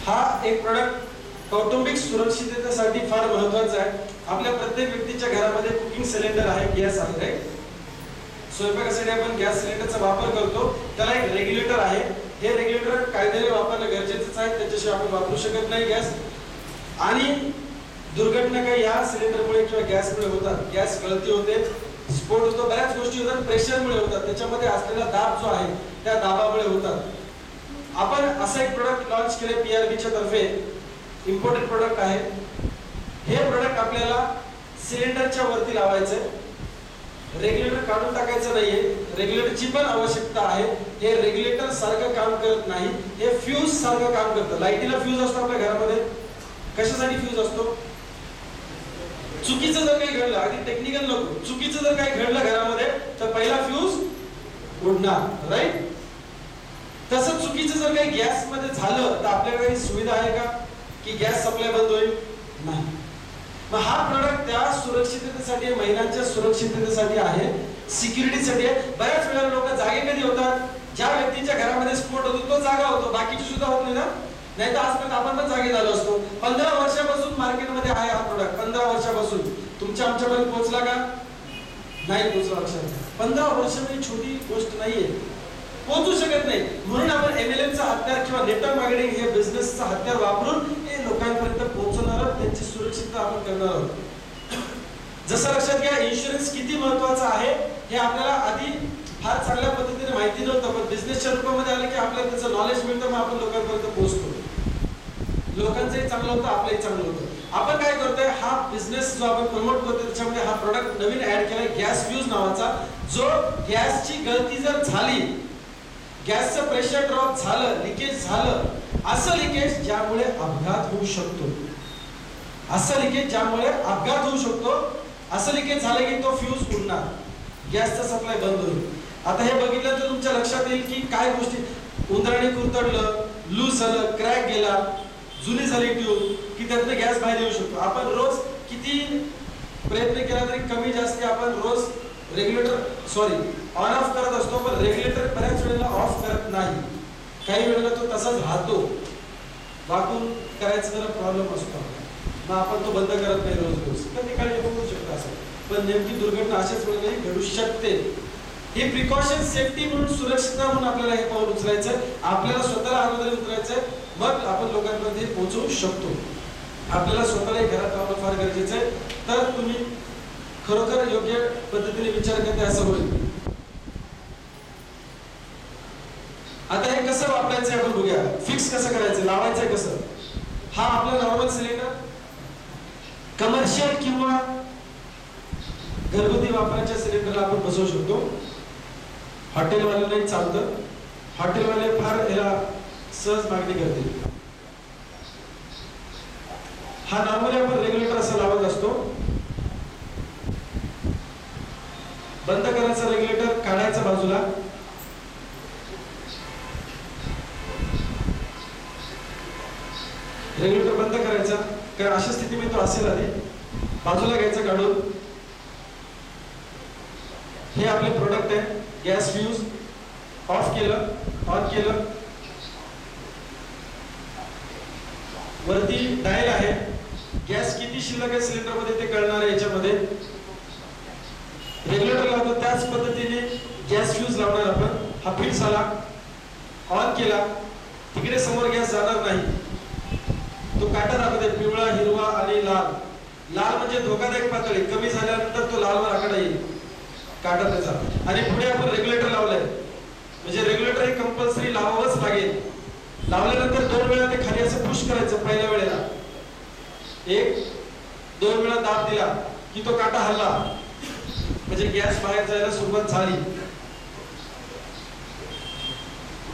हा एक प्रोडक्ट कौटुंबिक सुरक्षिततेसाठी फार महत्त्वाचा आहे. आपल्या प्रत्येक व्यक्तीच्या घरामध्ये कुकिंग सिलेंडर आहे, गॅस आहे, राईट. स्वयंपाकासाठी आपण गॅस सिलेंडरचा वापर करतो. त्याला एक रेग्युलेटर आहे. हे रेग्युलेटर कायद्याने वापरणं गरजेचंच आहे, त्याच्याशिवाय आपण वापरू शकत नाही गॅस. आणि दुर्घटना काही या सिलेंडरमुळे किंवा गॅसमुळे होतात. गॅस गळती होते, स्फोट होतो, बऱ्याच गोष्टी होतात, प्रेशरमुळे होतात. त्याच्यामध्ये असलेला दाब जो आहे त्या दाबामुळे होतात. आपण असं एक प्रोडक्ट लॉन्च केले PRBच्या तर्फे, इम्पोर्टेड प्रोडक्ट आहे. हे प्रोडक्ट आपल्याला सिलेंडरच्या वरती लावायचं, रेग्युलेटर काढून टाकायचं नाहीये. रेग्युलेटरची पण आवश्यकता आहे. हे रेग्युलेटर सारखं काम करत नाही, हे फ्यूज सारखं काम करतं. लाईटीला फ्यूज असतो आपल्या घरामध्ये. कशासाठी फ्यूज असतो? चुकीचं जर काही घडलं, अगदी टेक्निकल नको, चुकीचं जर काही घडलं घरामध्ये तर पहिला फ्यूज उडणार, राईट. तसं चुकीचं जर काही गॅस मध्ये झालं तर आपल्याला काही सुविधा आहे का की गॅस सप्लाय बंद होईल? नाही. मग हा प्रोडक्ट त्या सुरक्षिततेसाठी, महिलांच्या सुरक्षिततेसाठी आहे, सिक्युरिटीसाठी आहे. बऱ्याच वेळा लोक जागे कधी होतात? ज्या व्यक्तीच्या घरामध्ये स्फोट होतो तो जागा होतो, बाकीची सुद्धा होत नाही ना. नाही तर आजपर्यंत आपण पण जागे झालो असतो. 15 वर्षापासून मार्केटमध्ये आहे हा प्रोडक्ट. 15 वर्षापासून तुमच्या आमच्यापर्यंत पोहोचला का? नाही पोहोचला. लक्षात. 15 वर्ष म्हणजे छोटी गोष्ट नाहीये, पोहोचू शकत नाही. म्हणून आपण MLMचा हत्यार किंवा नेटवर्क मार्केटिंग हे बिझनेसचा हत्यार वापरून हे लोकांपर्यंत पोहोचवणार आहोत, त्यांची सुरक्षितता आपण करणार आहोत. जसं लक्षात घ्या, इन्शुरन्स किती महत्वाचा आहे हे आपल्याला आधी फार चांगल्या पद्धतीने माहिती नव्हतं, पण बिझनेसच्या रूपामध्ये आलं की आपल्याला त्याचं नॉलेज मिळतं, मग आपण लोकांपर्यंत पोहोचतो. लोकांचंही चांगलं होतं, आपलंही चांगलं होतं. आपण काय करतोय, हा बिझनेस जो आपण प्रमोट करतोय त्याच्यामध्ये हा प्रोडक्ट नवीन ऍड केलाय, गॅस फ्यूज नावाचा, जो गॅसची गळती जर झाली, गॅसचं प्रेशर ड्रॉप झालं, लिकेज झालं, असं लिकेज ज्यामुळे अपघात होऊ शकतो, असं लिकेज ज्यामुळे अपघात होऊ शकतो, असं लिकेज झालं की तो फ्यूज उडणार, गॅसचा सप्लाय बंद होईल. आता हे बघितलं तर तुमच्या लक्षात येईल की काय गोष्टी, उंदराने कुरतडलं, लूज झालं, क्रॅक गेला, जुनी झाली ट्यूब की त्यातनं गॅस बाहेर येऊ शकतो. आपण रोज किती प्रयत्न केला तरी कमी जास्त आपण रोज रेग्युलेटर ऑन ऑफ करत असतो, पण रेग्युलेटर बऱ्याच वेळेला ऑफ करत नाही. काही वेळेला तो तसाच राहतो, वाकून करायचा जरा प्रॉब्लेम असतो, मग आपण तो बंद करत नाही रोज. तर ते काही होऊ शकतं असं, पण नेमकी दुर्घटना अशाच वेळेला घडू शकते. ही प्रिकॉशन सेफ्टी म्हणून, सुरक्षितता म्हणून आपल्याला हे पाऊल उचलायचं, आपल्याला स्वतःला अगोदर उतरायचं, मग आपण लोकांपर्यंत पोहोचवू शकतो. आपल्याला स्वतःला घरात लावणं फार गरजेचं आहे, तर तुम्ही खरोखर योग्य पद्धतीने विचार करते असं होईल. आता हे कसं वापरायचं आपण बघूया. फिक्स कसं करायचं, लावायचं कसं. हा आपला नॉर्मल सिलेंडर कमर्शियल किंवा घरगुती वापराच्या सिलेंडरला आपण बसवू शकतो. हॉटेलवाल्यांनाही चालतं, हॉटेलवाले फार याला सहज मागणी करतील. हा नॉर्मली आपण रेग्युलेटर असं लावत असतो. बंद करायचं रेग्युलेटर, काढायचं बाजूला. रेग्युलेटर बंद करायचा, कारण अशा स्थितीमध्ये तो असेल आधी. बाजूला घ्यायचं काढून. हे आपले प्रोडक्ट आहे, गॅस फ्यूज. ऑफ केलं, ऑन केलं. वरती डायल आहे, गॅस किती शिल्लक आहे सिलेंडर मध्ये ते कळणार आहे याच्यामध्ये. रेग्युलेटर लावतो त्याच पद्धतीने गॅस फ्यूज लावणार आपण. हा फिट झाला, ऑन केला, तिकडे समोर गॅस जाणार नाही, तो काटा दाखवते पिवळा, हिरवा आणि लाल. लाल म्हणजे धोकादायक पातळी, कमी झाल्यानंतर तो लालवर आकडा येईल काटा त्याचा. आणि पुढे आपण रेग्युलेटर लावलंय, म्हणजे रेग्युलेटर हे कंपल्सरी लावावंच लागेल. लावल्यानंतर 2 वेळा ते खाली असं पुश करायचं. पहिल्या वेळेला 1-2 वेळा दाब दिला की तो काटा हलला, म्हणजे गॅस बाहेर जायला सुरुवात झाली.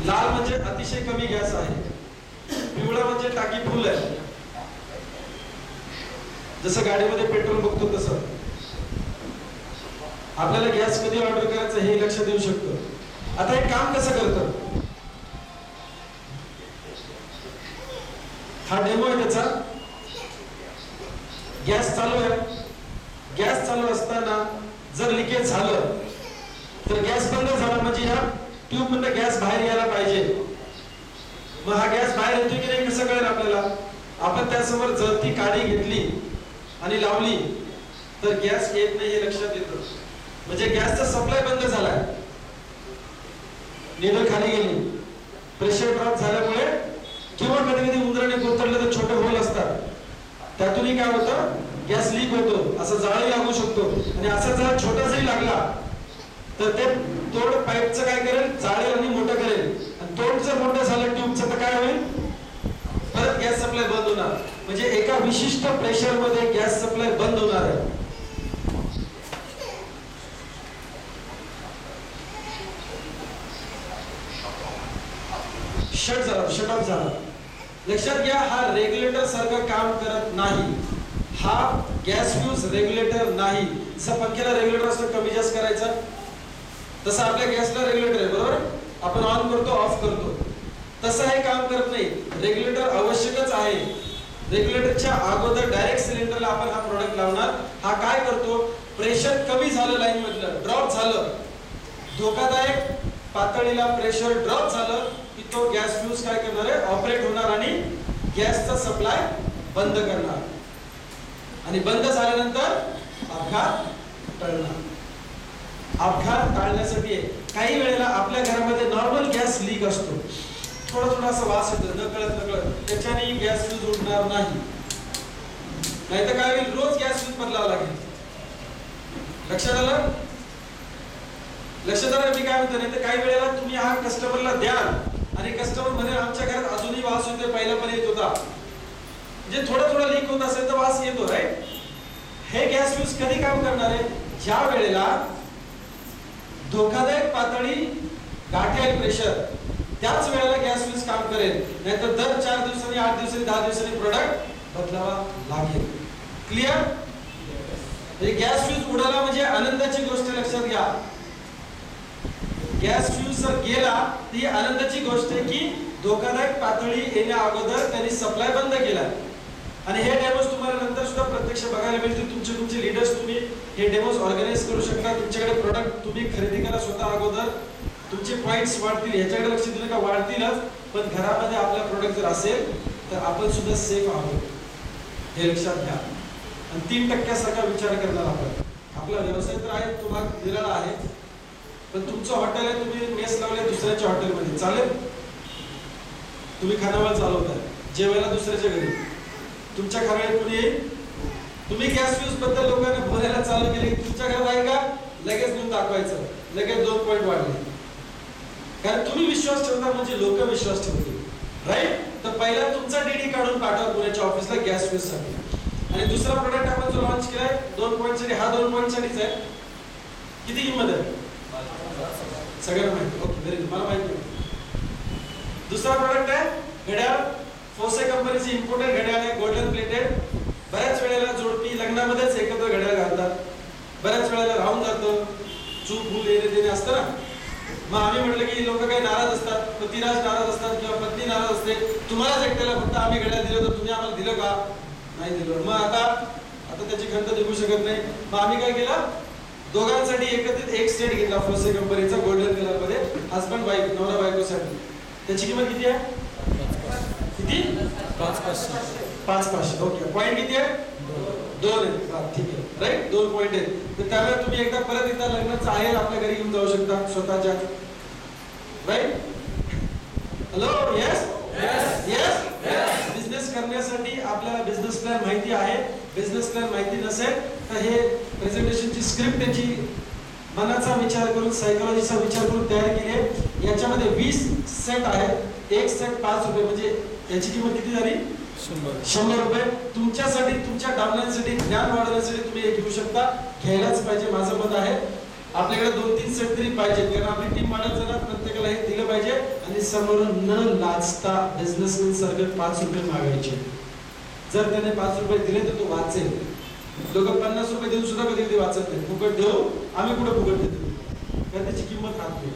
लाल म्हणजे अतिशय कमी गॅस आहे, पिवळा म्हणजे टाकी फुल आहे. जसं गाडीमध्ये पेट्रोल बघतो तसं आपल्याला गॅस कधी ऑर्डर करायचं हे लक्षात येऊ शकतं. आता हे काम कसं करतं, हा डेमो आहे त्याचा. गॅस चालू आहे, गॅस चालू असताना जर लिकेज झालं तर गॅस बंद झाला, म्हणजे या ट्यूब मधून गॅस बाहेर यायला पाहिजे. मग हा गॅस बाहेर येतोय की नाही कसं कळेल आपल्याला? आपण त्यासमोर जळती काडी घेतली आणि लावली तर गॅस येत नाही हे लक्षात येतं. म्हणजे गॅसचा सप्लाय बंद झालाय, निडल खाली गेली, प्रेशर ड्रॉप झाल्यामुळे, किंवा कधी कधी उंदराने कोतरलं तर छोटे होल असतात, त्यातूनही काय होतं, गॅस लीक होतो, असं जाळही लागू शकतो. आणि असा जर छोटा जरी लागला तर ते तोड पाईपचं काय करेल, जाळेल आणि मोठं करेल. आणि तोड जर मोठं झालं ट्यूबचं तर काय होईल, परत गॅस सप्लाय बंद होणार. म्हणजे एका विशिष्ट प्रेशर मध्ये गॅस सप्लाय बंद होणार आहे. शट ऑफ झाला. लक्षात घ्या, हा रेग्युलेटर सारखं काम करत नाही. हा गॅस फ्यूज रेग्युलेटर नाही. जसं पंख्याला रेग्युलेटर असतो कमी जास्त करायचा, तसं आपल्या गॅसला रेग्युलेटर आहे, बरोबर. आपण ऑन करतो ऑफ करतो, तसं हे काम करत नाही. रेग्युलेटर आवश्यकच आहे. रेग्युलेटरच्या अगोदर डायरेक्ट सिलेंडरला आपण हा प्रोडक्ट लावणार. हा काय करतो, प्रेशर कमी झालं, लाईन मधलं ड्रॉप झालं, धोकादायक पातळीला प्रेशर ड्रॉप झालं की तो गॅस फ्यूज काय करणार आहे, ऑपरेट होणार आणि गॅसचा सप्लाय बंद करणार. आणि बंद झाल्यानंतर अपघात टळणार. अपघात टाळण्यासाठी काही वेळेला आपल्या घरामध्ये नॉर्मल गॅस लीक असतो, थोडा थोडा असा वास येतो, नकळत, त्याच्याने गॅस फ्यूज उडणार नाही. नाहीतर काय होईल, रोज गॅस फ्यूज बदलावा लागेल. लक्षात आलं? लक्षात आलं मी काय म्हणतो? नाही तर काही वेळेला तुम्ही हा कस्टमरला द्याल आणि कस्टमर म्हणे आमच्या घरात अजूनही वास येतोय, पहिला पण येत होता. म्हणजे थोडा लीक होत असेल तर वास येतो, राईट. हे गॅस फ्यूज कधी काम करणार आहे, ज्या वेळेला धोकादायक पातळी गाठेल प्रेशर, त्याच वेळेला गॅस फ्यूज काम करेल. नाहीतर दर 4 दिवसांनी, 8 दिवसांनी, 10 दिवसांनी प्रोडक्ट बदलावा लागेल. क्लिअर? गॅस फ्यूज उडाला म्हणजे आनंदाची गोष्ट. लक्षात घ्या, गॅस फ्यूज जर गेला ती आनंदाची गोष्ट आहे की धोकादायक पातळी येण्या अगोदर त्यांनी सप्लाय बंद केला. आणि हे डेमोज तुम्हाला नंतर सुद्धा प्रत्यक्ष बघायला मिळतील. तुमचे लीडर्स तुम्ही हे डेमोज ऑर्गनाइज करू शकता. तुमच्याकडे प्रोडक्ट तुम्ही खरेदी करा स्वतः अगोदर, तुमचे पॉइंट्स वाढतील. याच्याकडे लक्ष दिलं का वाढतीलच, पण घरामध्ये आपला प्रोडक्ट जर असेल तर आपण सुद्धा सेफ आहोत, हे लक्षात घ्या. आणि 3% विचार करणार आपण. आपला व्यवसाय तर आहे, तो भाग निराळा आहे, पण तुमचं हॉटेल आहे, तुम्ही मेस लावले दुसऱ्याच्या हॉटेलमध्ये, चालेल? तुम्ही खानावळ चालवताय, जेवायला दुसऱ्याच्या घरी, तुमच्या खानावळीत कोणी येईल, तुम्ही गॅस फ्यूज बद्दल लोकांना बोलायला चालू केले, तुमच्या घरात आहे का, लगेच नेऊन दाखवायचं, लगेच 2 पॉइंट वाढले. कारण तुम्ही विश्वास ठेवता म्हणजे लोक विश्वास ठेवतील, राईट. तर पहिला तुमचा डीडी काढून पाठवा पुण्याच्या ऑफिसला गॅस फ्यूज साठी. आणि दुसरा प्रोडक्ट आपण जो लॉन्च केलाय 2 पॉइंट साठी, हा 2 पॉइंट साठीच आहे. किती किंमत आहे सगळ्यांना माहिती? ओके, व्हेरी गुड, मला माहिती. दुसरा प्रोडक्ट आहे घड्याळ, फोसे कंपनीची इम्पोर्टेड घड्याळ आहे, गोल्डन प्लेटेड. बऱ्याच वेळेला जोडपी लग्नामध्येच एकत्र घड्याळ घालतात, बऱ्याच वेळेला राहून जातं, चूक भूल येणे देणे असतं ना. मग आम्ही म्हटलं की लोक काही नाराज असतात, पतिराज नाराज असतात किंवा पत्नी नाराज असते, तुम्हालाच एकट्याला फक्त आम्ही घड्याळ दिलं तर तुम्ही आम्हाला दिलं का, नाही दिलं. मग आता त्याची खंत निघू शकत नाही. मग आम्ही काय केलं, दोघांसाठी एकत्रित एक सेट घेतला फोसे कंपनीचा गोल्डन कलर मध्ये, हसबंड वाईफ, नवरा बायकोसाठी. त्याची किंमत किती आहे? किती? 5,500. ओके, पॉइंट किती आहे? 2 आहे. ठीक आहे, राईट, 2 पॉइंट आहेत. तर त्यामुळे तुम्ही एकदा परत एकदा लग्नाचं आहे आपल्या घरी घेऊन जाऊ शकता स्वतःच्या, right. Hello, yes yes. Business करण्यासाठी आपल्याला बिझनेस प्लॅन माहिती आहे. बिझनेस प्लॅन माहिती नसेल तर हे प्रेझेंटेशनची स्क्रिप्ट त्याची मनाचा विचार करून, सायकोलॉजीचा विचार करून तयार केली आहे. याच्यामध्ये 20 सेट आहेत. एक सेट 5 रुपये, म्हणजे याची किंमत किती झाली? 100 रुपये. तुमच्यासाठी, तुमच्या डाउनलाईनसाठी, ज्ञान वाढवण्यासाठी तुम्ही हे घेऊ शकता. घ्यायलाच पाहिजे, माझं मत आहे. आपल्याकडे 2-3 सेट तरी पाहिजे, कारण आपली टीम वाढत जाणार, प्रत्येकाला हे दिलं पाहिजे. आणि समोरून न लाजता बिझनेसमॅन सारखं 5 रुपये मागायचे. जर त्याने 5 रुपये दिले तर तो वाचेल. लोक 50 रुपये देऊन सुद्धा कधी कधी वाचत नाही. फुकट देऊ, आम्ही कुठे फुकट देतो, कारण त्याची किंमत राहत नाही.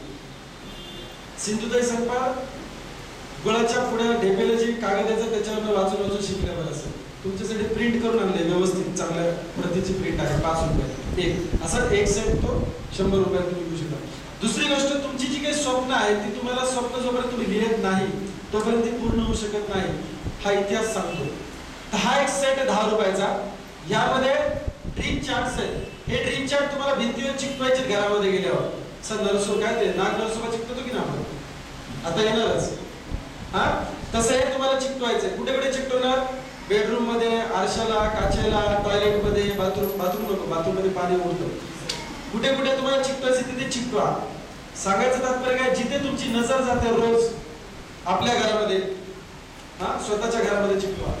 सिंधुताई संपा गुळाच्या पुढ्या ढेपेला जी कागदाचं त्याच्यावर वाचून शिकल्या बरं. तुमच्यासाठी प्रिंट करून आणले, व्यवस्थित चांगल्या प्रतीची प्रिंट आहे. 5 रुपये एक, असा एक सेट तो 100 रुपयात तुम्ही घेऊ शकता. दुसरी गोष्ट, तुमची जी काही स्वप्न आहे ती तुम्हाला स्वप्न जोपर्यंत तुम्ही लिहित नाही तोपर्यंत ती पूर्ण होऊ शकत नाही, हा इतिहास सांगतो. तर हा एक सेट 10 रुपयाचा. यामध्ये ड्रीम चार्ट्स आहेत. हे ड्रीम चार्ट तुम्हाला भिंतीवर चिकटवायचे घरामध्ये गेल्यावर. नरसो काय ते नाग नरसोबा चिकटवतो की ना आपण, आता येणारच. हा तसं हे तुम्हाला चिकटवायचंय. कुठे कुठे चिकटवणार? बेडरूम मध्ये, आरशाला, काचेला, टॉयलेट मध्ये, बाथरूम मध्ये पाणी उडतं. कुठे कुठे तुम्हाला चिकटवायचं तिथे चिकटवा. सांगायचं तात्पर्य काय, जिथे तुमची नजर जाते रोज आपल्या घरामध्ये, हा स्वतःच्या घरामध्ये चिकटवा.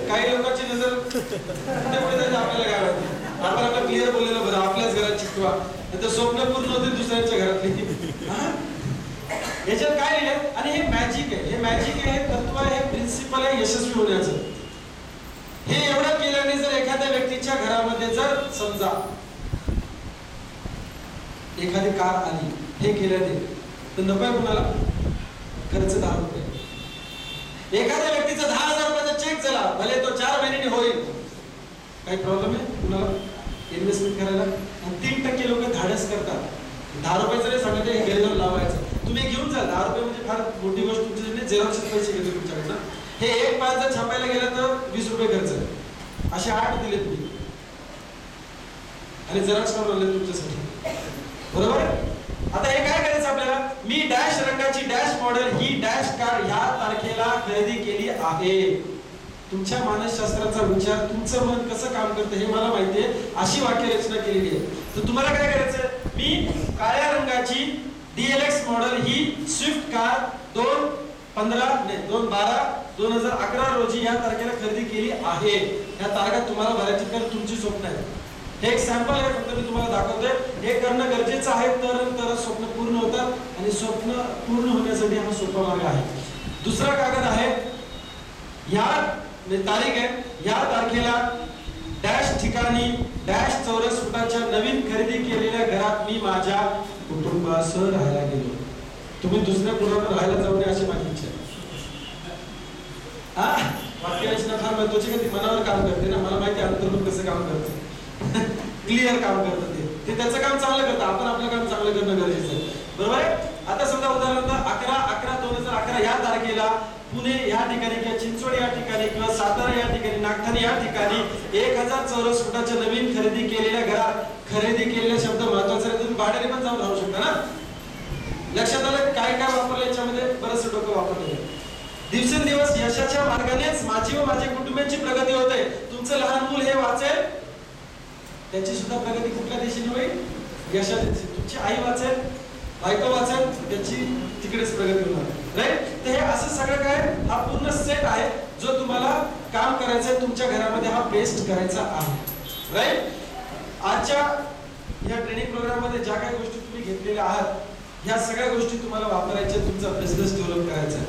काही लोकांची नजर कुठे कुठे जाते आपल्याला काय माहिती. आपण आपलं क्लिअर बोललेलं बरं, आपल्याच घरात चिकटवा, तर स्वप्न पूर्ण होते दुसऱ्यांच्या घरातली. याच्यात काय लिहिलंय? आणि हे मॅजिक आहे, हे मॅजिक आहे, हे तत्व आहे, हे प्रिन्सिपल आहे यशस्वी होण्याचं. हे एवढं केल्याने जर एखाद्या व्यक्तीच्या घरामध्ये जर समजा एखादी कार आली, हे केल्याने तर नको कुणाला? खर्च 10 रुपये. एखाद्या व्यक्तीचा 10,000 रुपयाचा चेक झाला, भले तो 4 महिन्यांनी होईल, काही प्रॉब्लेम आहे कुणाला इन्व्हेस्टमेंट करायला? आणि 3% लोक धाडस करतात. 10 रुपयाचं नाही सांगते, हे घरी जाऊन लावायचं. तुम्ही घेऊन जा. 10 रुपये म्हणजे फार मोठी गोष्ट तुमच्यासाठी. झेरॉक्सचे पैसे घेतो तुमच्याकडनं. हे एक पाच जर छापायला गेलं तर 20 रुपये खर्च. असे 8 दिले तुम्ही आणि झेरॉक्स करून आणले तुमच्यासाठी, बरोबर? आता हे काय करायचं आपल्याला? मी डॅश रंगाची डॅश मॉडेल ही डॅश कार ह्या तारखेला खरेदी केली आहे. तुमच्या मानसशास्त्राचा विचार, तुमचं मन कसं काम करतं हे मला माहिती आहे. अशी वाक्यरचना केलेली आहे. तर तुम्हाला काय करायचं? मी काळ्या रंगाची DLX मॉडेल ही स्विफ्ट कार 2/12/2011 रोजी या तारखेला खरेदी केली आहे. या तारखा तुम्हाला भरायची, तर तुमची स्वप्न आहे. हे एक सॅम्पल आहे, फक्त मी तुम्हाला दाखवतोय. हे करणं गरजेचं आहे, तर स्वप्न पूर्ण होतात. आणि स्वप्न पूर्ण होण्यासाठी हा सोपा मार्ग आहे. दुसरा कागद आहे, या तारीख आहे, या तारखेला डॅश ठिकाणी डॅश चौरस फुटाच्या नवीन खरेदी केलेल्या घरात मी माझ्या कुटुंबासह राहायला गेलो. तुम्ही दुसऱ्या कुणावर राहायला जाऊ नये अशी माझी इच्छा आहे. वाक्यरचना फार महत्वाची, ती मनावर काम करते ना. मला माहिती अंतर्मन कसं काम करतं, क्लिअर काम करतं. ते त्याचं काम चांगलं करतं, आपण आपलं काम चांगलं करणं गरजेचं आहे, बरोबर आहे? आता समजा उदाहरणार्थ 11/11/2011 या तारखेला पुणे या ठिकाणी किंवा चिंचवड या ठिकाणी किंवा सातारा या ठिकाणी, नागठाणे या ठिकाणी 1000 चौरस फुटाच्या नवीन खरेदी केलेल्या घरात, खरेदी केलेला शब्द महत्वाचा आहे. तुम्ही भाड्याने पण जाऊन राहू शकता ना. लक्षात आलं काय काय वापरलं याच्यामध्ये? बरंच डोकं वापरलेलं. दिवसेंदिवस यशाच्या मार्गानेच माझी व माझ्या कुटुंबाची प्रगती होते. तुमचं लहान मूल हे वाचेल, त्याची सुद्धा प्रगती कुठल्या दिशेने होईल? यशाच्या दिशेने. तुमची आई वाचेल, बायको वाचेल, त्याची तिकडेच प्रगती होणार, राईट? तर हे असं सगळं काय, हा पूर्ण सेट आहे जो तुम्हाला काम करायचं, तुमच्या घरामध्ये हा पेस्ट करायचा आहे, राईट? आजच्या या ट्रेनिंग प्रोग्राम मध्ये ज्या काही गोष्टी तुम्ही घेतलेल्या आहात, ह्या सगळ्या गोष्टी तुम्हाला वापरायच्या, तुमचा बिझनेस डेव्हलप करायचा आहे.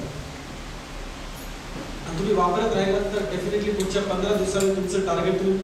आणि तुम्ही वापरत राहिलात तर डेफिनेटली पुढच्या 15 दिवसांनी तुमचं टार्गेट तुम्ही